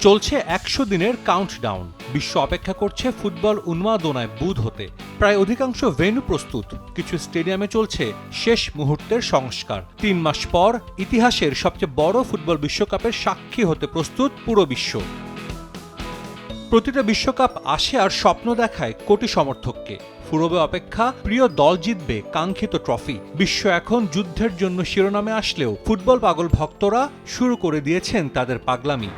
চলছে ১০০ দিনের কাউন্টডাউন। বিশ্ব অপেক্ষা করছে ফুটবল উন্মাদনায় বুঁদ হতে। প্রায় অধিকাংশ ভেন্যু প্রস্তুত, কিছু স্টেডিয়ামে চলছে শেষ মুহূর্তের সংস্কার। ৩ মাস পর ইতিহাসের সবচেয়ে বড় ফুটবল বিশ্বকাপের সাক্ষী হতে প্রস্তুত পুরো বিশ্ব। প্রতিটা বিশ্বকাপ আসে আর স্বপ্ন দেখায় কোটি সমর্থককে। ফুরবে অপেক্ষা, প্রিয় দল জিতবে কাঙ্ক্ষিত ট্রফি। বিশ্ব এখন যুদ্ধের জন্য শিরোনামে আসলেও ফুটবল পাগল ভক্তরা শুরু করে দিয়েছেন তাদের পাগলামি।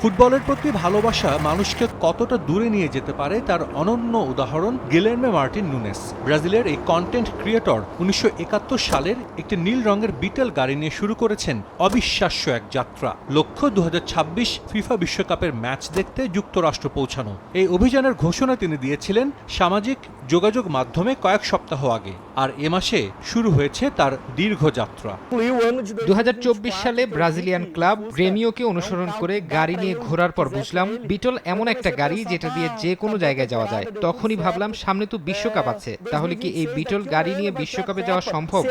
ফুটবলের প্রতি ভালোবাসা মানুষকে কতটা দূরে নিয়ে যেতে পারে তার অনন্য উদাহরণ গিলেরমে মার্টিন নুনেস। ব্রাজিলের এই কন্টেন্ট ক্রিয়েটর ১৯৭১ সালের একটি নীল রঙের বিটেল গাড়ি নিয়ে শুরু করেছেন অবিশ্বাস্য এক যাত্রা। লক্ষ্য ২০২৬ ফিফা বিশ্বকাপের ম্যাচ দেখতে যুক্তরাষ্ট্র পৌঁছানো। এই অভিযানের ঘোষণা তিনি দিয়েছিলেন সামাজিক যোগাযোগ মাধ্যমে কয়েক সপ্তাহ আগে, আর এ মাসে শুরু হয়েছে তার দীর্ঘ যাত্রা। ২০২৪ সালে ব্রাজিলিয়ান ক্লাব গ্রেমিওকে অনুসরণ করে গাড়ি নিয়ে ঘোরার পর বুঝলাম বিটল এমন একটা গাড়ি যেটা দিয়ে যে কোনো জায়গায় যাওয়া যায়। তখনই ভাবলাম সামনে তো বিশ্বকাপ আছে, তাহলে কি এই বিটল গাড়ি নিয়ে বিশ্বকাপে যাওয়া সম্ভব?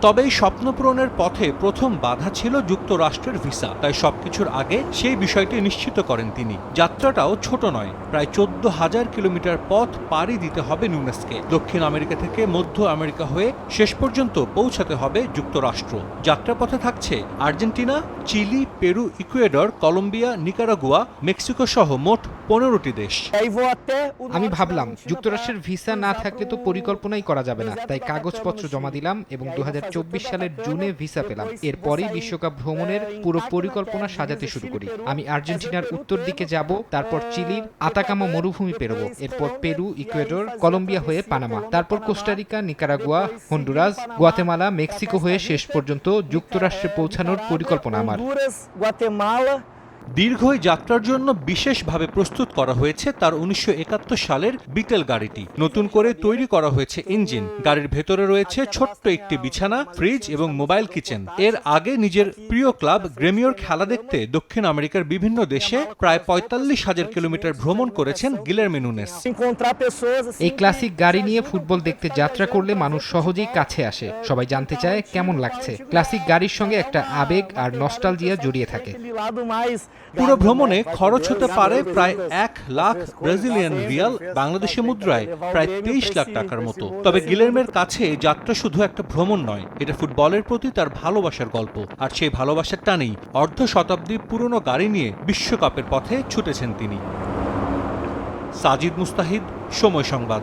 তবে এই স্বপ্ন পূরণের পথে প্রথম বাধা ছিল যুক্তরাষ্ট্রের ভিসা। তাই সবকিছুর আগে সেই বিষয়টি নিশ্চিত করেন তিনি। যাত্রাটাও ছোট নয়, প্রায় ১৪,০০০ কিলোমিটার পথ পাড়ি দিতে হবে নুনেসকে। দক্ষিণ আমেরিকা থেকে মধ্য আমেরিকা হয়ে শেষ পর্যন্ত পৌঁছাতে হবে যুক্তরাষ্ট্র। যাত্রাপথে থাকছে Argentina, Chile, Peru, Ecuador, Colombia, Nicaragua, Mexico সহ মোট ১৫টি দেশ। আমি ভাবলাম যুক্তরাষ্ট্রের ভিসা না থাকলে তো পরিকল্পনাই করা যাবে না, তাই কাগজপত্র জমা দিলাম এবং ২০২৪ সালের জুনে ভিসা পেলাম। এরপরেই বিশ্বকাপ ভ্রমণের পুরো পরিকল্পনা সাজাতে শুরু করি। আমি আর্জেন্টিনার উত্তর দিকে যাব, তারপর চিলির আতাকামা মরুভূমি পেরোবো, এরপর পেরু, ইকুয়েডর, কলম্বিয়া হয়ে পানামা, তারপর Costa Rica, Nicaragua, Honduras, Guatemala, Mexico হয়ে শেষ পর্যন্ত যুক্তরাষ্ট্রে পৌঁছানোর পরিকল্পনা আমার। দীর্ঘ এই যাত্রার জন্য বিশেষভাবে প্রস্তুত করা হয়েছে তার ১৯৭১ সালের বিটেল গাড়িটি। নতুন করে তৈরি করা হয়েছে ইঞ্জিন। গাড়ির ভেতরে রয়েছে ছোট্ট একটি বিছানা, ফ্রিজ এবং মোবাইল কিচেন। এর আগে নিজের প্রিয় ক্লাব গ্রেমিওর খেলা দেখতে দক্ষিণ আমেরিকার বিভিন্ন দেশে প্রায় ৪৫,০০০ কিলোমিটার ভ্রমণ করেছেন গিলেরমে নুনেস। এই ক্লাসিক গাড়ি নিয়ে ফুটবল দেখতে যাত্রা করলে মানুষ সহজেই কাছে আসে। সবাই জানতে চায় কেমন লাগছে। ক্লাসিক গাড়ির সঙ্গে একটা আবেগ আর নস্টালজিয়া জড়িয়ে থাকে। পুরো ভ্রমণে খরচ হতে পারে প্রায় ১ লাখ ব্রাজিলিয়ান রিয়াল, বাংলাদেশি মুদ্রায় প্রায় ২৩ লাখ টাকার মতো। তবে গিলেরমের কাছে যাত্রা শুধু একটা ভ্রমণ নয়, এটা ফুটবলের প্রতি তার ভালোবাসার গল্প। আর সেই ভালোবাসার টানেই অর্ধ শতাব্দী পুরনো গাড়ি নিয়ে বিশ্বকাপের পথে ছুটেছেন তিনি। সাজিদ মুস্তাহিদ, সময় সংবাদ।